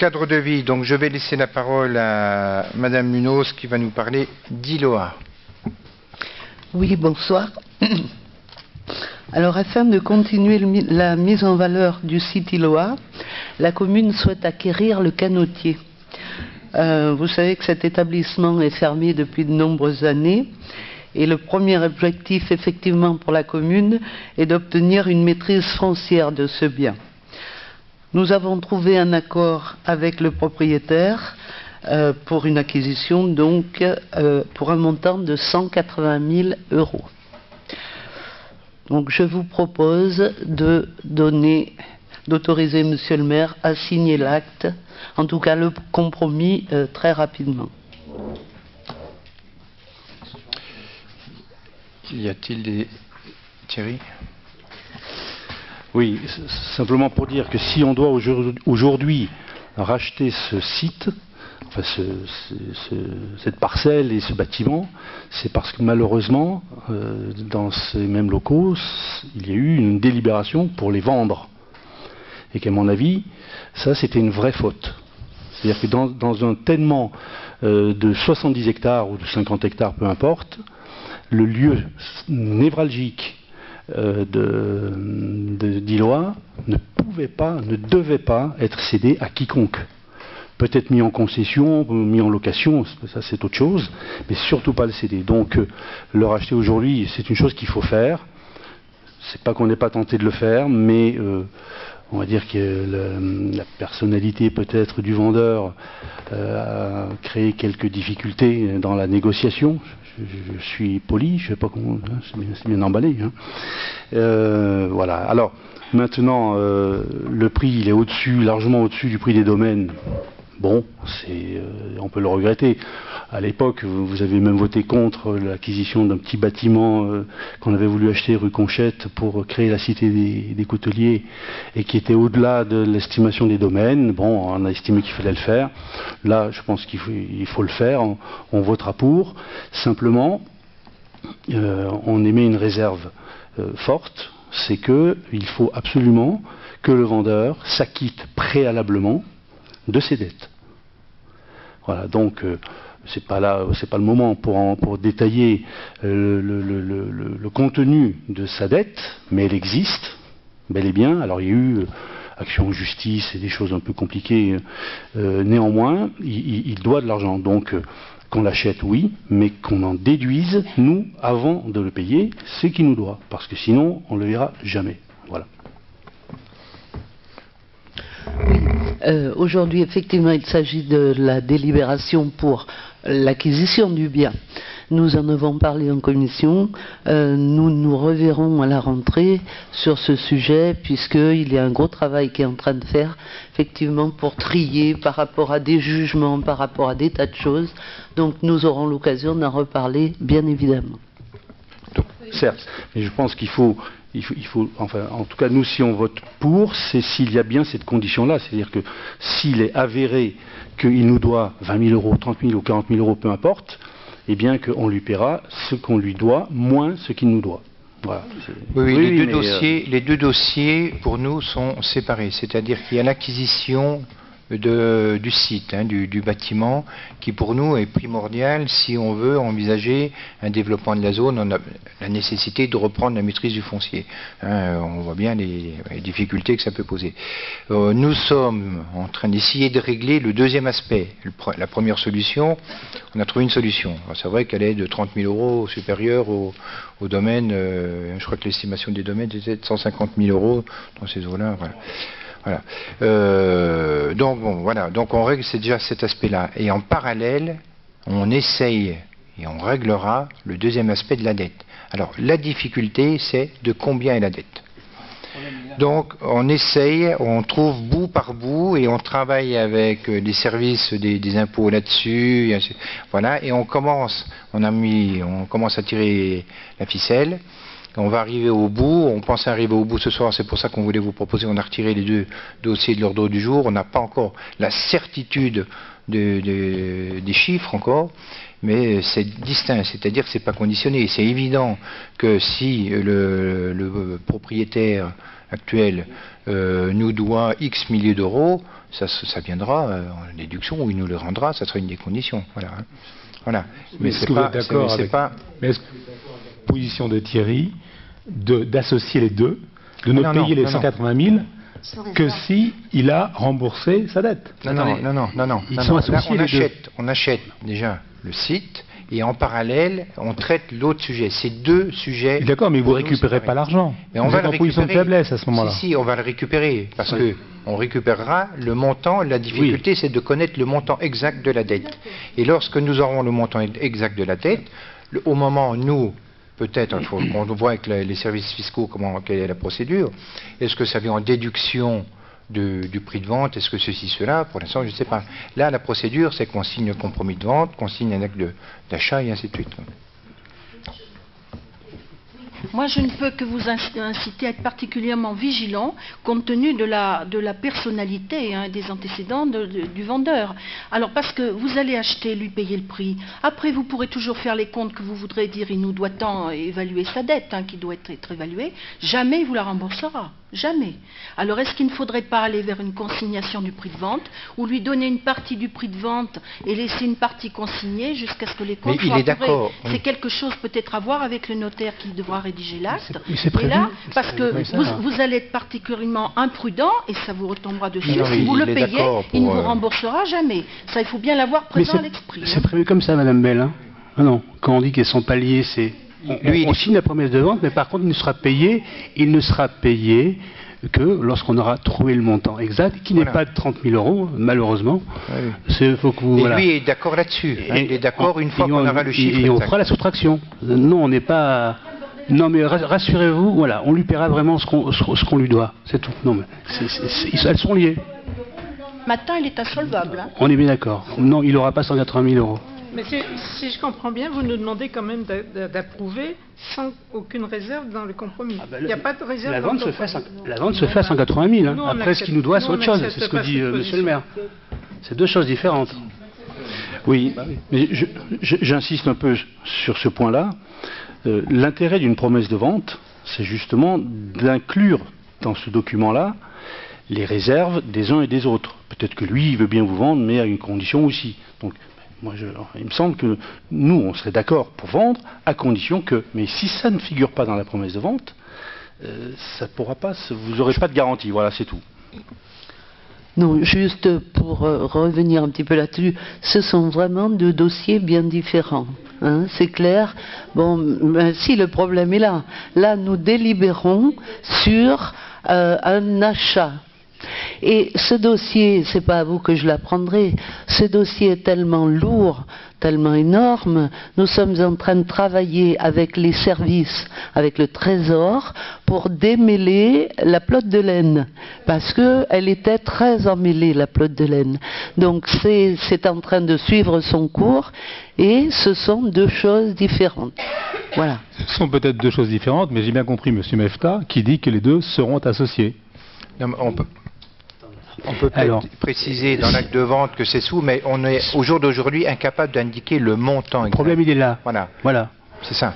cadre de vie. Donc je vais laisser la parole à Madame Munoz qui va nous parler d'ILOA. Oui, bonsoir. Alors, afin de continuer la mise en valeur du site ILOA, la commune souhaite acquérir le canotier. Vous savez que cet établissement est fermé depuis de nombreuses années et le premier objectif, effectivement, pour la commune est d'obtenir une maîtrise foncière de ce bien. Nous avons trouvé un accord avec le propriétaire pour une acquisition, donc, pour un montant de 180 000 €. Donc, je vous propose d'autoriser Monsieur le maire à signer l'acte, en tout cas le compromis, très rapidement. Y a-t-il des... Thierry ? Oui, simplement pour dire que si on doit aujourd'hui racheter ce site, enfin cette parcelle et ce bâtiment, c'est parce que malheureusement, dans ces mêmes locaux, il y a eu une délibération pour les vendre. Et qu'à mon avis, ça c'était une vraie faute. C'est-à-dire que dans un tellement de 70 hectares ou de 50 hectares, peu importe, le lieu névralgique d'ILOA ne devait pas être cédé à quiconque. Peut-être mis en concession, mis en location, ça c'est autre chose, mais surtout pas le céder. Donc le racheter aujourd'hui, c'est une chose qu'il faut faire. C'est pas qu'on n'ait pas tenté de le faire, mais on va dire que la personnalité peut-être du vendeur a créé quelques difficultés dans la négociation. Je suis poli, je sais pas comment, c'est bien emballé. Hein. Voilà. Alors maintenant, le prix il est largement au-dessus du prix des domaines. Bon, on peut le regretter. À l'époque, vous avez même voté contre l'acquisition d'un petit bâtiment qu'on avait voulu acheter rue Conchette pour créer la cité des couteliers et qui était au-delà de l'estimation des domaines. Bon, on a estimé qu'il fallait le faire. Là, je pense qu'il faut le faire. On votera pour. Simplement, on émet une réserve forte. C'est qu'il faut absolument que le vendeur s'acquitte préalablement de ses dettes. Voilà, donc c'est pas le moment pour détailler le contenu de sa dette, mais elle existe, bel et bien. Alors il y a eu action en justice et des choses un peu compliquées. Néanmoins, il doit de l'argent, donc qu'on l'achète, oui, mais qu'on en déduise, nous, avant de le payer, ce qu'il nous doit, parce que sinon, on ne le verra jamais. Voilà. Aujourd'hui, effectivement, il s'agit de la délibération pour l'acquisition du bien. Nous en avons parlé en commission. Nous nous reverrons à la rentrée sur ce sujet, puisqu'il y a un gros travail qui est en train de faire, effectivement, pour trier par rapport à des jugements, par rapport à des tas de choses. Donc nous aurons l'occasion d'en reparler, bien évidemment. Donc, certes, mais je pense qu'il faut, enfin, en tout cas, nous, si on vote pour, c'est s'il y a bien cette condition-là. C'est-à-dire que s'il est avéré qu'il nous doit 20 000 €, 30 000 ou 40 000 €, peu importe, eh bien qu'on lui paiera ce qu'on lui doit, moins ce qu'il nous doit. Voilà. Oui, les deux dossiers, pour nous, sont séparés. C'est-à-dire qu'il y a l'acquisition du site, du bâtiment, qui pour nous est primordial si on veut envisager un développement de la zone. On a la nécessité de reprendre la maîtrise du foncier. On voit bien les difficultés que ça peut poser. Nous sommes en train d'essayer de régler le deuxième aspect. La première solution, on a trouvé une solution. C'est vrai qu'elle est de 30 000 € supérieure au domaine. Je crois que l'estimation des domaines était de 150 000 € dans ces eaux-là. Voilà. Voilà. Donc bon, voilà. Donc on règle déjà cet aspect-là. Et en parallèle, on essaye et on réglera le deuxième aspect de la dette. Alors la difficulté, c'est de combien est la dette. Donc on essaye, on trouve bout par bout et on travaille avec les services des impôts là-dessus. Voilà. Et on commence à tirer la ficelle. On va arriver au bout, on pensait arriver au bout ce soir, c'est pour ça qu'on voulait vous proposer, on a retiré les deux dossiers de l'ordre du jour, on n'a pas encore la certitude des chiffres encore, mais c'est distinct, c'est-à-dire que c'est pas conditionné. C'est évident que si le propriétaire actuel nous doit X milliers d'euros, ça viendra en déduction, ou il nous le rendra, ça sera une des conditions. Voilà. Hein. Voilà. Mais est-ce que vous êtes d'accord avec la position de Thierry d'associer les deux, de ne payer les 180 000 que si il a remboursé sa dette? Non. Ils sont associés les deux. On achète déjà le site et en parallèle, on traite l'autre sujet. C'est deux sujets. D'accord, mais vous ne récupérez pas l'argent. On va le récupérer. En position de faiblesse à ce moment-là. Si, on va le récupérer parce que on récupérera le montant. La difficulté, c'est de connaître le montant exact de la dette. Et lorsque nous aurons le montant exact de la dette, au moment où nous, peut-être, il faut qu'on voit avec les services fiscaux quelle est la procédure. Est-ce que ça vient en déduction du prix de vente? Est-ce que ceci, cela? Pour l'instant, je ne sais pas. Là, la procédure, c'est qu'on signe le compromis de vente, qu'on signe un acte d'achat et ainsi de suite. Moi, je ne peux que vous inciter à être particulièrement vigilant compte tenu de la personnalité des antécédents du vendeur. Alors, parce que vous allez acheter, lui payer le prix. Après, vous pourrez toujours faire les comptes que vous voudrez dire, il nous doit tant évaluer sa dette, qui doit être évaluée. Jamais il vous la remboursera. Jamais. Alors, est-ce qu'il ne faudrait pas aller vers une consignation du prix de vente ou lui donner une partie du prix de vente et laisser une partie consignée jusqu'à ce que les comptes soient apurés? C'est quelque chose peut-être à voir avec le notaire qui devra rédiger l'acte. Et là, parce que vous allez être particulièrement imprudent et ça vous retombera dessus. Si vous le payez, il ne vous remboursera jamais. Ça, il faut bien l'avoir présent à l'esprit. C'est prévu comme ça, Madame Bell. Hein. Non, quand on dit qu'elles sont paliers, c'est... On signe la promesse de vente, mais par contre, il ne sera payé que lorsqu'on aura trouvé le montant exact, qui n'est pas de 30 000 euros, malheureusement. Faut que vous, lui est d'accord là-dessus. Il est d'accord une fois qu'on aura le chiffre exact. Et on fera la soustraction. Non, on n'est pas... Non, mais rassurez-vous, voilà, on lui paiera vraiment ce qu'on lui doit. C'est tout. Non, mais elles sont liées. Maintenant, il est insolvable. On est bien d'accord. Non, il n'aura pas 180 000 euros. Mais si je comprends bien, vous nous demandez quand même d'approuver sans aucune réserve dans le compromis. Il n'y a pas de réserve. La vente se fait à 180 000. Hein. Après, ce qu'il nous doit, c'est autre chose. C'est ce que dit Monsieur le maire. C'est deux choses différentes. Oui, mais j'insiste un peu sur ce point-là. L'intérêt d'une promesse de vente, c'est justement d'inclure dans ce document-là les réserves des uns et des autres. Peut-être que lui, il veut bien vous vendre, mais à une condition aussi. Donc, il me semble que nous, on serait d'accord pour vendre, à condition que... Mais si ça ne figure pas dans la promesse de vente, ça pourra pas, vous n'aurez pas de garantie. Voilà, c'est tout. Non, juste pour revenir un petit peu là-dessus, ce sont vraiment deux dossiers bien différents. Hein, c'est clair. Bon, si le problème est là. Là, nous délibérons sur un achat. Et ce dossier, c'est pas à vous que je l'apprendrai, ce dossier est tellement lourd, tellement énorme, nous sommes en train de travailler avec les services, avec le Trésor, pour démêler la pelote de laine, parce qu'elle était très emmêlée, la pelote de laine. Donc c'est en train de suivre son cours, et ce sont deux choses différentes. Voilà. Ce sont peut-être deux choses différentes, mais j'ai bien compris M. Mefta qui dit que les deux seront associés. Non, mais on peut peut-être préciser dans l'acte de vente que c'est sous, mais on est au jour d'aujourd'hui incapable d'indiquer le montant. Le problème, il est là. Voilà. C'est ça.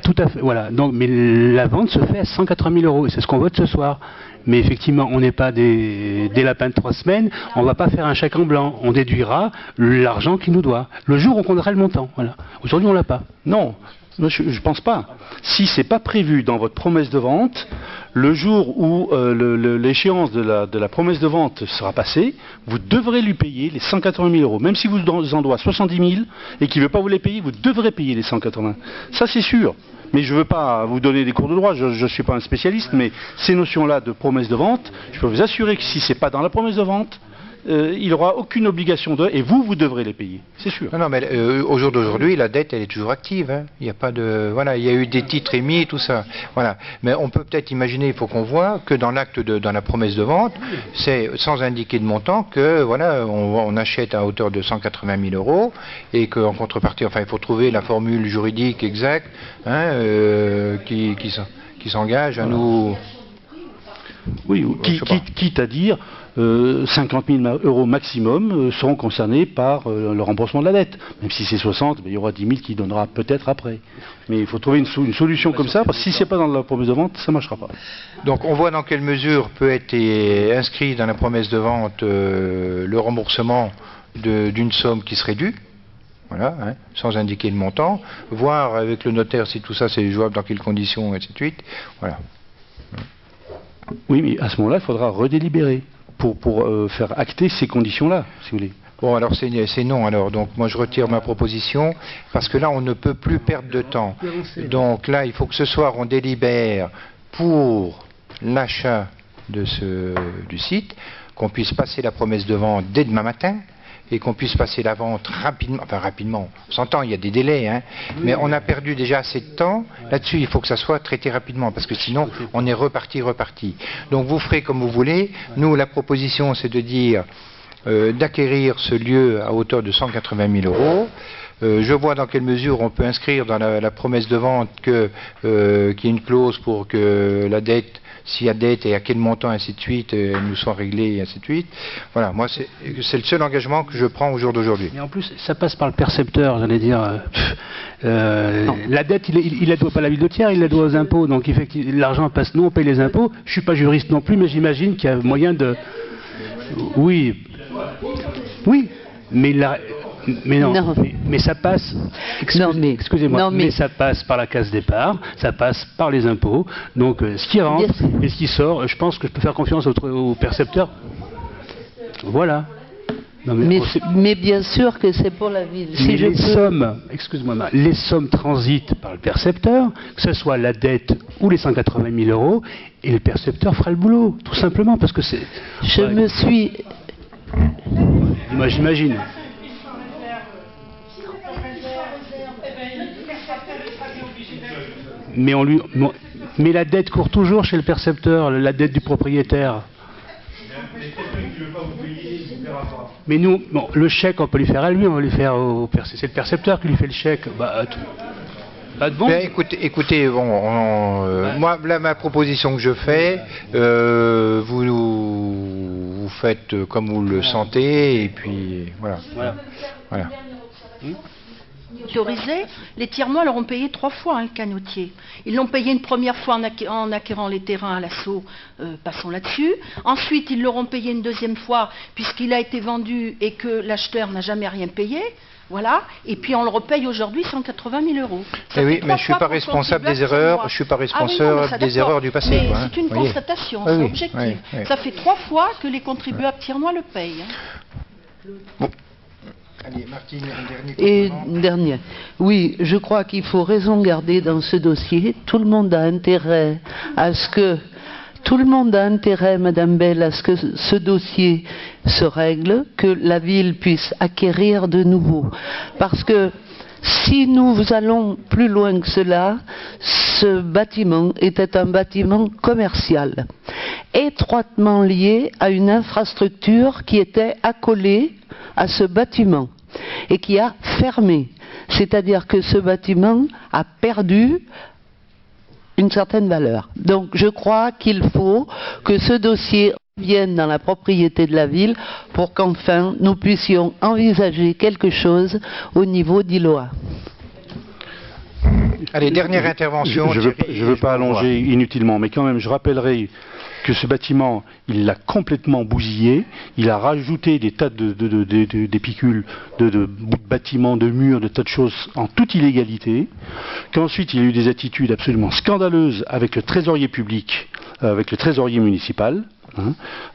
Tout à fait. Voilà. Donc, mais la vente se fait à 180 000 euros et c'est ce qu'on vote ce soir. Mais effectivement, on n'est pas des lapins de 3 semaines. On ne va pas faire un chèque en blanc. On déduira l'argent qu'il nous doit. Le jour où on comptera le montant. Voilà. Aujourd'hui, on l'a pas. Non. Je ne pense pas. Si ce n'est pas prévu dans votre promesse de vente, le jour où l'échéance de la promesse de vente sera passée, vous devrez lui payer les 180 000 euros. Même si vous en doit 70 000 et qu'il ne veut pas vous les payer, vous devrez payer les 180. Ça, c'est sûr. Mais je ne veux pas vous donner des cours de droit, je ne suis pas un spécialiste, mais ces notions-là de promesse de vente, je peux vous assurer que si ce n'est pas dans la promesse de vente, il n'aura aucune obligation et vous devrez les payer, c'est sûr. Non, mais au jour d'aujourd'hui, la dette, elle est toujours active. Hein. Il n'y a pas de, voilà, il y a eu des titres émis, tout ça. Voilà. Mais on peut peut-être imaginer, il faut qu'on voit que dans l'acte dans la promesse de vente, c'est sans indiquer de montant que, voilà, on achète à hauteur de 180 000 euros et qu'en contrepartie, enfin, il faut trouver la formule juridique exacte, hein, qui s'engage à nous. Oui, quitte à dire, 50 000 € maximum seront concernés par le remboursement de la dette. Même si c'est 60, il y aura 10 000 qui donnera peut-être après. Mais il faut trouver une solution comme ça, parce que si ce n'est pas dans la promesse de vente, ça ne marchera pas. Donc on voit dans quelle mesure peut être inscrit dans la promesse de vente le remboursement d'une somme qui serait due. Voilà, hein, sans indiquer le montant, voir avec le notaire si tout ça c'est jouable, dans quelles conditions, et ainsi de suite. Voilà. Oui, mais à ce moment-là, il faudra redélibérer pour faire acter ces conditions-là, si vous voulez. Bon, alors c'est non, alors. Donc moi je retire ma proposition, parce que là on ne peut plus perdre de temps. Donc là, il faut que ce soir on délibère pour l'achat du site, qu'on puisse passer la promesse de vente dès demain matin, et qu'on puisse passer la vente rapidement, enfin rapidement, on s'entend, il y a des délais, hein, mais on a perdu déjà assez de temps, là-dessus il faut que ça soit traité rapidement, parce que sinon on est reparti. Donc vous ferez comme vous voulez, nous la proposition c'est de dire d'acquérir ce lieu à hauteur de 180 000 €. Je vois dans quelle mesure on peut inscrire dans la promesse de vente qu'il y ait une clause pour que la dette, s'il y a dette et à quel montant, ainsi de suite, nous soit réglée, et ainsi de suite. Voilà, moi c'est le seul engagement que je prends au jour d'aujourd'hui. Mais en plus, ça passe par le percepteur, j'allais dire. La dette, il la doit pas à la ville de Thiers, il la doit aux impôts. Donc l'argent passe, nous on paye les impôts. Je suis pas juriste non plus, mais j'imagine qu'il y a moyen de... Oui, mais mais ça passe. Excusez-moi, mais ça passe par la case départ, ça passe par les impôts. Donc ce qui rentre et ce qui sort, je pense que je peux faire confiance au percepteur. Voilà. Non, mais bien sûr que c'est pour la ville. Si les sommes transitent par le percepteur, que ce soit la dette ou les 180 000 €, et le percepteur fera le boulot, tout simplement, parce que c'est... Moi, j'imagine. Mais la dette court toujours chez le percepteur, la dette du propriétaire. Mais nous, le chèque, on peut lui faire à lui, on va lui faire au percepteur. C'est le percepteur qui lui fait le chèque. Pas de bon. Ben, écoutez, moi, là, ma proposition que je fais, vous faites comme vous le sentez, et puis voilà. Autorisés, les Thiermois leur ont payé 3 fois le canotier. Ils l'ont payé une première fois en acquérant les terrains à l'assaut, passons là-dessus. Ensuite, ils l'auront payé une deuxième fois, puisqu'il a été vendu et que l'acheteur n'a jamais rien payé. Voilà. Et puis on le repaye aujourd'hui 180 000 €. Oui, mais je ne suis pas responsable des erreurs. Je suis pas responsable des erreurs du passé. Mais c'est une constatation, c'est objectif. Ça fait 3 fois que les contribuables thiernois le payent. Bon. Allez, Martine, un dernier. Oui, je crois qu'il faut raison garder dans ce dossier. Tout le monde a intérêt à ce que... Tout le monde a intérêt, Madame Bell, à ce que ce dossier se règle, que la ville puisse acquérir de nouveau. Parce que si nous allons plus loin que cela, ce bâtiment était un bâtiment commercial, étroitement lié à une infrastructure qui était accolée à ce bâtiment et qui a fermé. C'est-à-dire que ce bâtiment a perdu une certaine valeur. Donc je crois qu'il faut que ce dossier revienne dans la propriété de la ville pour qu'enfin nous puissions envisager quelque chose au niveau d'Iloa. Allez, dernière intervention. Je ne veux pas allonger inutilement, mais quand même je rappellerai que ce bâtiment, il l'a complètement bousillé, il a rajouté des tas d'épicules, de bouts de bâtiments, de murs, de tas de choses en toute illégalité, qu'ensuite il y a eu des attitudes absolument scandaleuses avec le trésorier public, avec le trésorier municipal,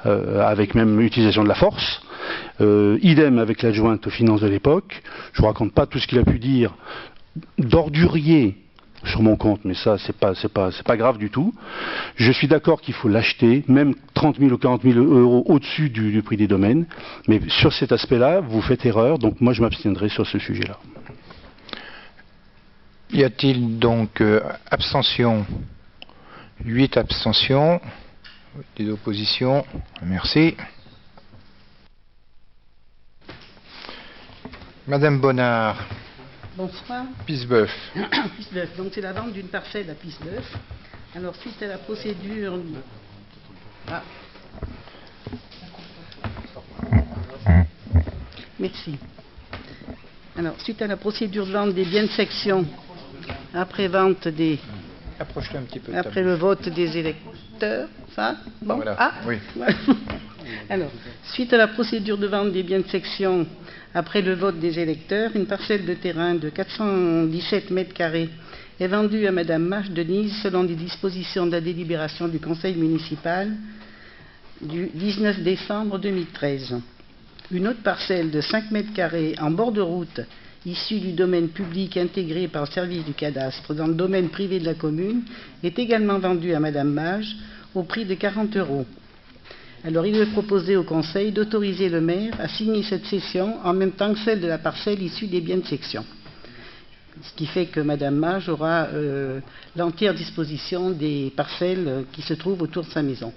avec même utilisation de la force, idem avec l'adjointe aux finances de l'époque. Je ne vous raconte pas tout ce qu'il a pu dire d'ordurier sur mon compte, mais ça c'est pas grave du tout. Je suis d'accord qu'il faut l'acheter, même 30 000 ou 40 000 € au-dessus du prix des domaines, mais sur cet aspect-là, vous faites erreur, donc moi je m'abstiendrai sur ce sujet-là. Y a-t-il donc abstention? 8 abstentions, des oppositions, merci. Madame Bonnard. Bonsoir. Pisbeuf. Pisbeuf, donc c'est la vente d'une parcelle à Pisbeuf. Alors suite à la procédure... Merci. Alors, suite à la procédure de vente des biens de section, après vente des... Approche-le un petit peu. Après le vote des électeurs, ça bon. Voilà. Ah oui. Alors, suite à la procédure de vente des biens de section, après le vote des électeurs, une parcelle de terrain de 417 mètres carrés est vendue à Madame Mache Denise selon les dispositions de la délibération du Conseil municipal du 19 décembre 2013. Une autre parcelle de 5 mètres carrés en bord de route, issue du domaine public intégré par le service du cadastre dans le domaine privé de la commune, est également vendue à Madame Mage au prix de 40 €. Alors il est proposé au Conseil d'autoriser le maire à signer cette cession en même temps que celle de la parcelle issue des biens de section. Ce qui fait que Madame Mage aura l'entière disposition des parcelles qui se trouvent autour de sa maison.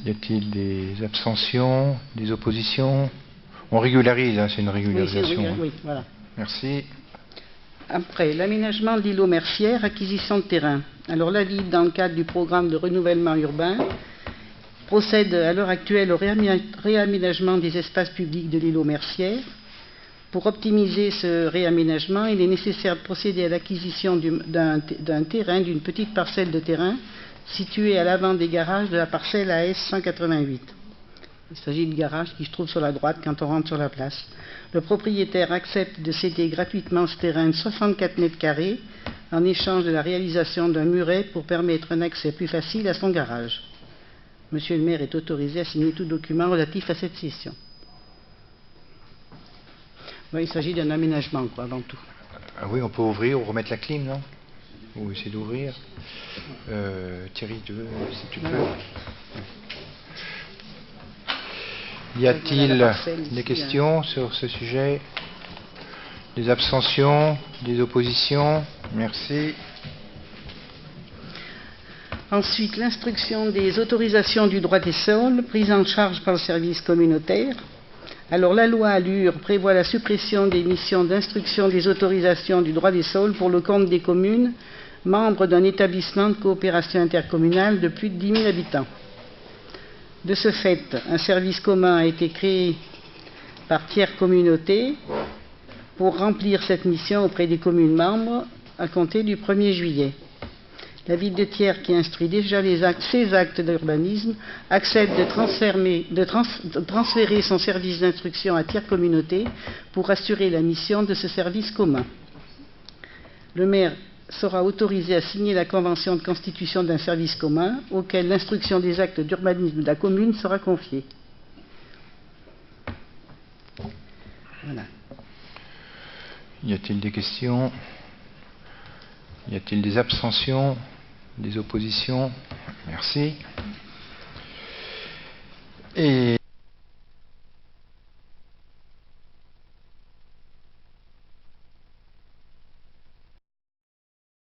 Y a-t-il des abstentions, des oppositions? On régularise, hein, c'est une régularisation. Oui, voilà. Merci. Après, l'aménagement de l'îlot Mercière, acquisition de terrain. Alors la ville, dans le cadre du programme de renouvellement urbain, procède à l'heure actuelle au réaménagement des espaces publics de l'îlot Mercière. Pour optimiser ce réaménagement, il est nécessaire de procéder à l'acquisition d'un terrain, d'une petite parcelle de terrain, située à l'avant des garages de la parcelle AS 188. Il s'agit du garage qui se trouve sur la droite quand on rentre sur la place. Le propriétaire accepte de céder gratuitement ce terrain de 64 mètres carrés en échange de la réalisation d'un muret pour permettre un accès plus facile à son garage. Monsieur le maire est autorisé à signer tout document relatif à cette cession. Bon, il s'agit d'un aménagement, quoi, avant tout. Ah oui, on peut ouvrir ou remettre la clim, non? Ou essayer d'ouvrir. Thierry, si tu peux. Y a-t-il des questions sur ce sujet? Des abstentions? Des oppositions? Merci. Ensuite, l'instruction des autorisations du droit des sols, prise en charge par le service communautaire. Alors, la loi Allure prévoit la suppression des missions d'instruction des autorisations du droit des sols pour le compte des communes membres d'un établissement de coopération intercommunale de plus de 10 000 habitants. De ce fait, un service commun a été créé par Tiers Communauté pour remplir cette mission auprès des communes membres à compter du 1er juillet. La ville de Thiers, qui instruit déjà ses actes d'urbanisme, accepte de transférer son service d'instruction à Tiers Communauté pour assurer la mission de ce service commun. Le maire sera autorisé à signer la convention de constitution d'un service commun auquel l'instruction des actes d'urbanisme de la commune sera confiée. Voilà. Y a-t-il des questions? Y a-t-il des abstentions? Des oppositions? Merci. Et